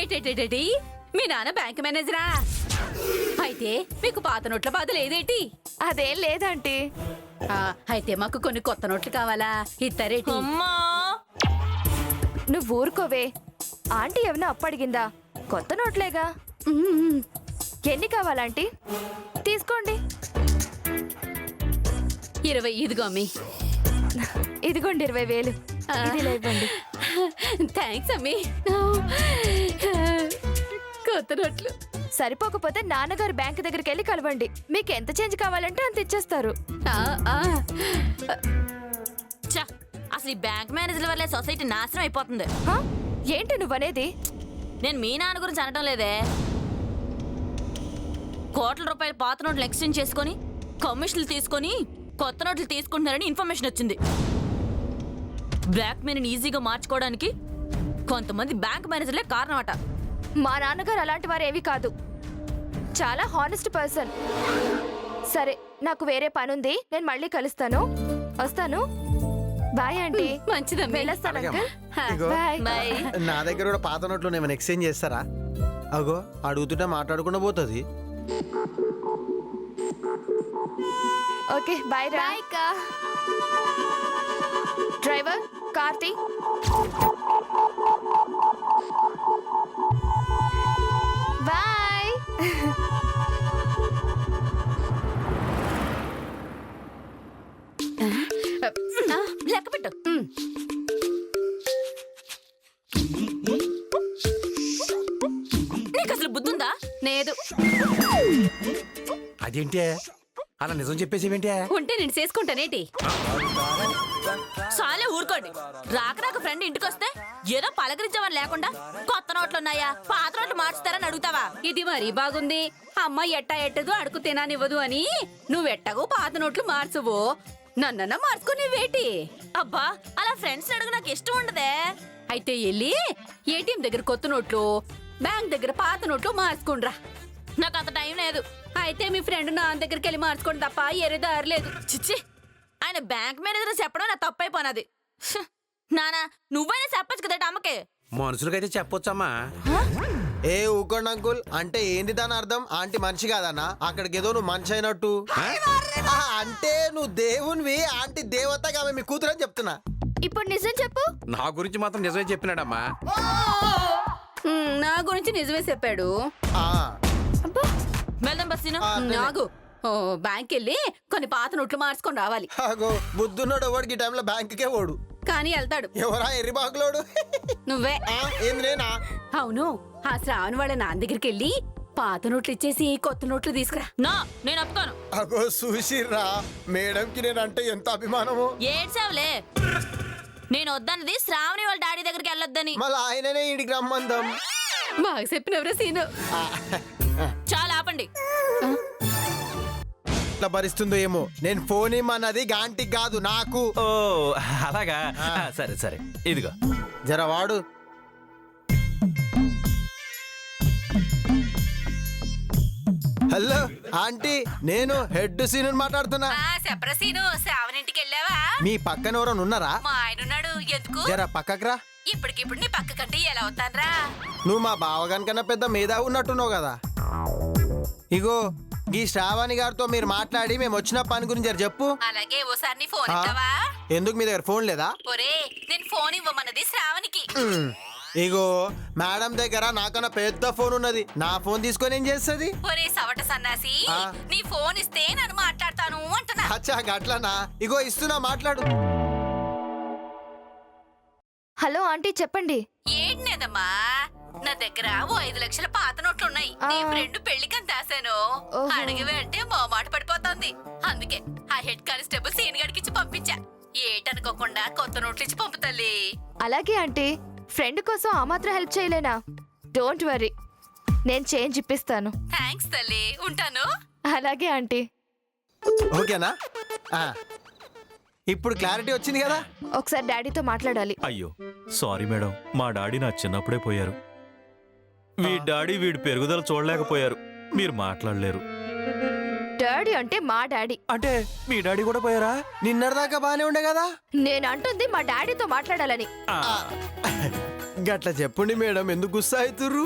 ఏటేటేటి మీ నాన్న బ్యాంక్ మేనేజరా? అయితే మీకు పాత నోట్ల బాధ లేదేటి? అదేం లేదంటీ. అయితే మాకు కొన్ని కొత్త నోట్లు కావాలా? ఇస్తారేటి? అమ్మా నువ్వు ఊరుకోవే. ఆంటీ ఏమన్నా అప్పడిగిందా? కొత్త నోట్లేగా. ఎన్ని కావాలంటీ? తీసుకోండి. 20 ఇదిగో అమ్మి. ఇదిగోండి 20,000. ఇది లేవండి. థ్యాంక్స్ అమ్మి. కొత్త నోట్లు సరిపోకపోతే నాన్నగారు బ్యాంక్ దగ్గరికి వెళ్ళి కలవండి. మీకు ఎంత చేంజ్ కావాలంటే అంత ఇచ్చేస్తారు. ఛ, అసలు ఈ బ్యాంక్ మేనేజర్ల వల్లే సొసైటీ నాశనం అయిపోతుంది. హా? ఏంటి నువ్వనేది? నేను మీ నాన్న గురించి అనటం లేదే. కోట్ల రూపాయల పాత నోట్లు ఎక్స్చేంజ్ చేసుకొని కమిషన్లు తీసుకొని కొత్త నోట్లు తీసుకుంటున్నారని ఇన్ఫర్మేషన్ వచ్చింది. బ్లాక్ మనీని ఈజీగా మార్చుకోవడానికి కొంతమంది బ్యాంక్ మేనేజర్లే కారణం అట. మా నాన్నగారు అలాంటి వారు ఏవి కాదు. చాలా హానెస్ట్ పర్సన్. సరే, నాకు వేరే పనుంది. నేను మళ్ళీ కలుస్తాను. వస్తాను. Bye aunty. మంచిదమ్మి. వెళ్ళొస్తాను అంకుల్. ఇగో, బాయ్. బాయ్. నా దగ్గర కూడా పాత నోట్లు ఏమైనా ఎక్స్చేంజ్ చేస్తారా? అగో అడుగుతుంటే మాట్లాడకుండా పోతుంది. ఓకే బాయ్ రా. డ్రైవర్ కార్తీ. బాయ్. లెక్క పెట్టు. నీకు అసలు బుద్ధుందా? లేదు. అదేంటి అలా నిజం చెప్పేసేవేంటి? ఉంటే నేను చేసుకుంటానేటి? చాలే ఊరుకోండి. రాక రాక ఫ్రెండ్ ఇంటికి వస్తే ఏదో పలకరించామని లేకుండా కొత్త నోట్లు ఉన్నాయా, పాత నోట్లు మార్చుతారని అడుగుతావా? ఇది మరీ బాగుంది. అమ్మ ఎట్టదు అడుగు తినానివ్వదు అని నువ్వెట్టగో పాత నోట్లు మార్చువు. నన్నన్నా మార్చుకుని వేటి? అబ్బా, అలా ఫ్రెండ్స్ అడుగు నాకు ఇష్టం ఉండదే. అయితే వెళ్ళి ఏటీఎం దగ్గర కొత్త నోట్లు, బ్యాంక్ దగ్గర పాత నోట్లు మార్చుకుండ్రా. నాకు అంత టైం లేదు. అయితే మీ ఫ్రెండ్ నా దగ్గరికి వెళ్ళి మార్చుకోండి తప్ప ఏరే దారి లేదు. చిచ్చి, ఆయన బ్యాంక్ మేనేజర్ చెప్పడం నా తప్పైపోయినది. నానా, నువ్వైనా చెప్పచ్చు కదా అమ్మకే. మనుషులకైతే చెప్పొచ్చమ్మా. ఏ ఊకోండి అంకుల్. అంటే ఏంది దాని అర్థం? ఆంటీ మనిషి కాదన్నా? అక్కడికి ఏదో నువ్వు మనిషి అయినట్టు. అంటే నువ్వు దేవునివి, ఆంటీ దేవతగా ఆమె మీ కూతురు అని చెప్తున్నా. ఇప్పుడు నిజం చెప్పు. నా గురించి మాత్రం నిజమే చెప్పినాడమ్మా. నా గురించి నిజమే చెప్పాడు. వెళ్దాం బస్సీను. నాగు బ్యాంక్ వెళ్ళి కొన్ని పాత నోట్లు మార్చుకొని రావాలి. బుద్ధున్నాడు ఎవడికి ఈ టైంలో బ్యాంకుకే ఓడు. కానీ వెళ్తాడు. ఎవరా ఎర్రి బాగులోడు? నువ్వే. ఏంది నేనా? అవును, ఆ శ్రావణ్ వాళ్ళ నాన్న దగ్గరికి వెళ్ళి పాత నోట్లు ఇచ్చేసి కొత్త నోట్లు తీసుకురా. నా నేను ఒప్పుకోను. అగో చూసిర్రా, మేడంకి నేనంటే ఎంత అభిమానము. ఏడ్చావులే. నేను వద్దన్నది శ్రావణి వాళ్ళ డాడీ దగ్గరికి వెళ్ళొద్దని. మళ్ళీ ఆయననే ఈడికి రమ్మందాం. బాగా చెప్పినవరా సీను. చాలా ఆపండి. ఎట్లా భరిస్తుందో ఏమో. నేను ఫోన్ ఇమ్మన్నది గాంటికి కాదు, నాకు. ఓ అలాగా, సరే సరే, ఇదిగో. జర వాడు. హలో ఆంటీ, నేను హెడ్ సీను మాట్లాడుతున్నా. చెప్పరా సీను, శ్రావణ్ ఇంటికి వెళ్ళావా? మీ పక్కన ఎవరైనా ఉన్నారా? మా ఆయన ఉన్నాడు. ఎందుకు? జర పక్కకురా. ఇప్పటికిప్పుడు నీ పక్క కంటే ఎలా అవుతానరా? నువ్వు మా బావగానికన్నా పెద్ద మేధా ఉన్నట్టున్నావు కదా. ఇగో ఈ శ్రావణి గారితో మీరు మాట్లాడి మేము వచ్చిన పని గురించి జర చెప్పు. అలాగే ఓసారి నీ ఫోన్ ఇస్తావా? ఎందుకు మీ దగ్గర ఫోన్ లేదా? ఒరే, నేను ఫోన్ ఇవ్వమన్నది శ్రావణికి. ఇగో మేడం దగ్గర నాకన్నా పెద్ద ఫోన్ ఉన్నది. నా ఫోన్ తీసుకొని ఏం చేస్తుంది? ఒరే సవట సన్నాసి, నీ ఫోన్ ఇస్తే నన్ను మాట్లాడతాను అంటున్నా. అచ్చా గట్లనా? ఇగో ఇస్తున్నా, మాట్లాడు. హలో ఆంటీ, చెప్పండి. ఏంటనేదమ్మా, నా దగ్గర ఓ 5 లక్షల పాత నోట్లు ఉన్నాయి. నీ ఫ్రెండ్ పెళ్లికని దాశాను. అడిగివే అంటే మాట పడిపోతుంది. అందుకే ఆ హెడ్ కానిస్టేబుల్ సీన్ గడికి ఇచ్చి పంపించా. ఏటనుకోకుండా కొత్త నోట్లు ఇచ్చి పంపుతల్లి. అలాగే ఆంటీ, ఫ్రెండ్ కోసం ఆ మాత్రం హెల్ప్ చేయలేనా? డోంట్ వరీ, నేను చేంజ్ ఇప్పిస్తాను. థ్యాంక్స్ తల్లి, ఉంటాను. అలాగే ఆంటీ. ఓకేనా? ఇప్పుడు క్లారిటీ వచ్చింది కదా? ఒకసారి డాడీతో మాట్లాడాలి. అయ్యో సారీ మేడం, మా డాడీ నా చిన్నప్పుడే పోయారు. వీడి వీడి పెరుగుదల చూడలేకపోయారు. మీరు మాట్లాడలేరు. డాడీ అంటే మా డాడీ. అంటే మీ డాడీ కూడా పోయారా? నిన్నటిదాకా బానే ఉండే కదా. నేను అంటుంది మా డాడీతో మాట్లాడాలని. గట్ల చెప్పండి మేడం, ఎందుకు గుస్సా అవుతుర్రు?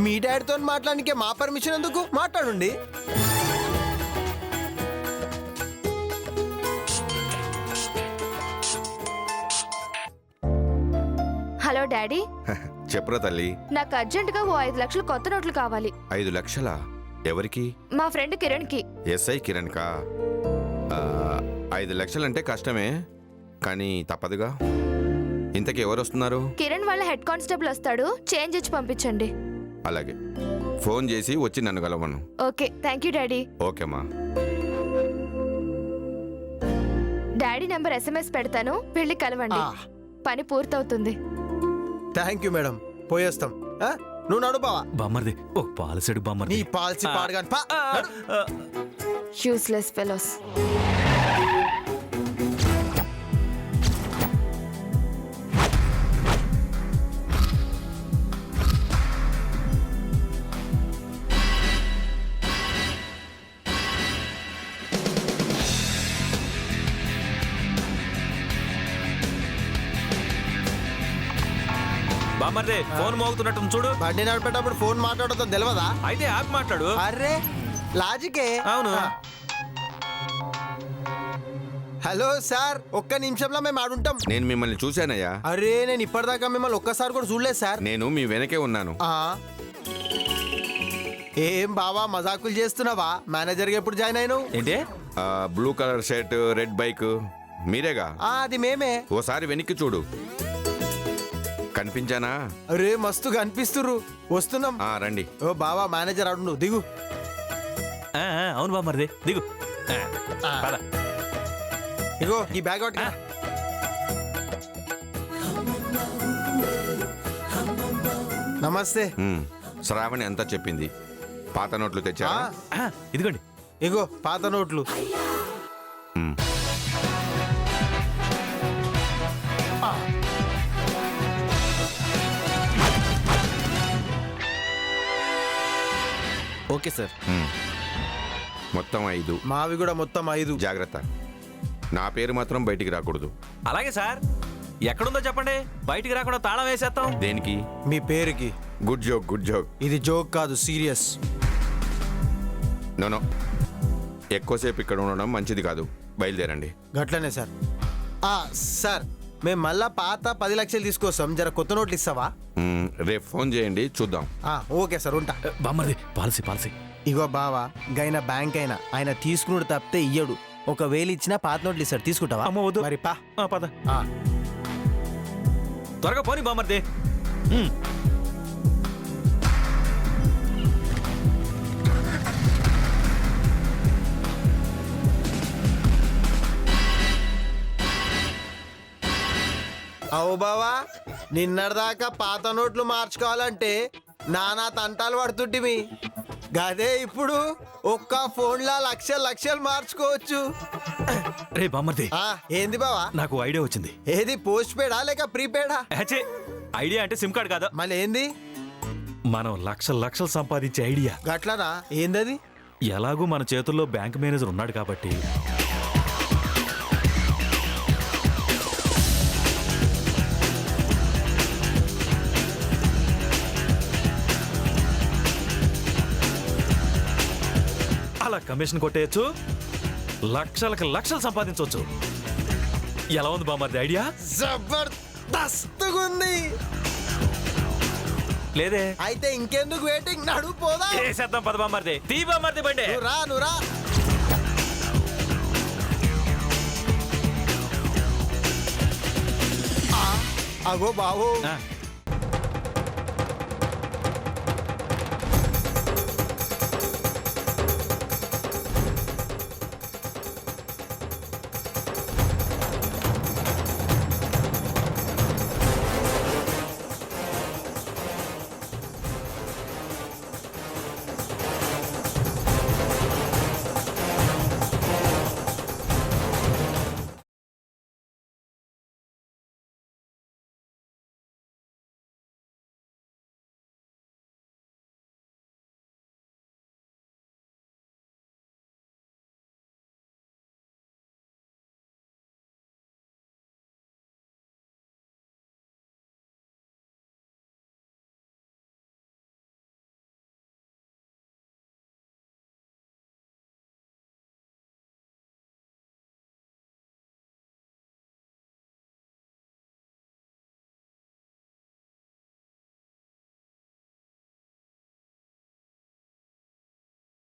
మీ డాడీతో మాట్లాడనికే మా పర్మిషన్ ఎందుకు? మాట్లాడండి. హలో డాడీ, చెప్పురా తల్లి. నాకు అర్జెంటుగా ఓ 5 లక్షలు కొత్త నోట్లు కావాలి. 5 లక్షలా? ఎవరికి? మా ఫ్రెండ్ కిరణ్ కి. ఎస్ఐ కిరణ్ కా? 5 లక్షలంటే కష్టమే, కానీ తప్పదుగా. ఇంతకీ ఎవరు వస్తున్నారు? కిరణ్ వాళ్ళ హెడ్ కానిస్టేబుల్ వస్తాడు, చేంజ్ ఇచ్చి పంపించండి. అలాగే, ఫోన్ చేసి వచ్చి నన్ను కలవను. Okay, thank you daddy. ఓకేమ్మా. డాడీ నెంబర్ SMS పెడతాను, వెళ్ళి కలవండి. ఆ. పని పూర్తవుతుంది. థ్యాంక్ యూ మేడం, పోయేస్తాం. ఆ? నువ్వు నడు బావా. బామ్మర్ది ఒక పాలసీడు నీ బామ్మర్ది. పాలసీ పాడగాని పా. నడు. Useless fellows. బామ్మర్ది ఫోన్ మోగుతున్నట్టు చూడు. బండి నడిపేటప్పుడు ఫోన్ మాట్లాడతా తెలియదా? అయితే ఆపి మాట్లాడు. అరే లాజికే. అవును. హలో సార్, ఒక్క నిమిషంలో మేము ఆడుంటాం. నేను మిమ్మల్ని చూశానయ్యా. అరే నేను ఇప్పటిదాకా మిమ్మల్ని ఒక్కసారి కూడా చూడలేదు సార్. నేను మీ వెనకే ఉన్నాను. ఆ. ఏం బావా మజాకులు చేస్తున్నావా? మేనేజర్గా ఎప్పుడు జాయిన్ అయినావు? ఏంటి? Blue colour shirt, red bike మీరేగా? అది మేమే. ఓసారి వెనక్కి చూడు. కనిపించానా? అరే మస్తుగా అనిపిస్తుర్రు. వస్తున్నాం. రండి. ఓ బావా మేనేజర్ ఆడు, నువ్వు దిగు. అవును బామ్మర్ది దిగు. పద. ఇగో ఈ బ్యాగ్ ఒకటి. నమస్తే. శ్రావణి అంతా చెప్పింది. పాత నోట్లు తెచ్చారా? ఇదిగోండి. ఇగో పాత నోట్లు. Okay sir. మొత్తం 5. మావి కూడా మొత్తం 5. జాగ్రత్త, నా పేరు మాత్రం బయటికి రాకూడదు. అలాగే సార్. ఎక్కడుందో చెప్పండి, బయటికి రాకుండా తాళం వేసేస్తాం. దేనికి? మీ పేరుకి. Good joke, good joke. ఇది జోక్ కాదు, సీరియస్. నో ఎక్కువసేపు ఇక్కడ ఉండడం మంచిది కాదు. బయలుదేరండి. గట్లనే సార్. సార్ మేము మళ్ళా పాత 10 లక్షలు తీసుకొస్తాం, జర కొత్త నోట్లు ఇస్తావా? రేపు ఫోన్ చేయండి, చూద్దాం. ఓకే సార్, ఉంటా. బామ్మర్ది పాలసీ. ఇగో బావా, గైన బ్యాంక్ అయినా ఆయన తీసుకున్నాడు తప్పితే ఇయ్యడు. ఒకవేళ ఇచ్చినా పాత నోట్లు ఇస్తాడు, తీసుకుంటావా? అమ్మ వద్దు. మరి పా. పద. త్వరగా పోనీ బామ్మర్ది. అవు బావా, నిన్నటిదాకా పాత నోట్లు మార్చుకోవాలంటే నానా తంటాలు పడుతుంటివి. గదే ఇప్పుడు ఒక్క ఫోన్లా లక్షలు మార్చుకోవచ్చు. రే బామ్మర్ది, ఏంది బావా? నాకు ఐడియా వచ్చింది. ఏది, పోస్ట్ పేడా లేక ప్రీపేడా? హెచే, ఐడియా అంటే సిమ్ కార్డ్ కాదా? మళ్ళీ ఏంది? మనం లక్షలు సంపాదించే ఐడియా. గట్లనా? ఏందది? ఎలాగూ మన చేతుల్లో బ్యాంక్ మేనేజర్ ఉన్నాడు కాబట్టి అలా కమిషన్ కొట్టేయచ్చు, లక్షలు సంపాదించవచ్చు. ఎలా ఉంది బామ్మర్ది ఐడియా? జబర్దస్తుగా ఉంది. లేదే? అయితే ఇంకెందుకు వెయిటింగ్, నడు పోదా. చేసేద్దాం పద బామ్మర్ది. తీ బామ్మర్ది బండి. నువ్వు రా. అగో బావో,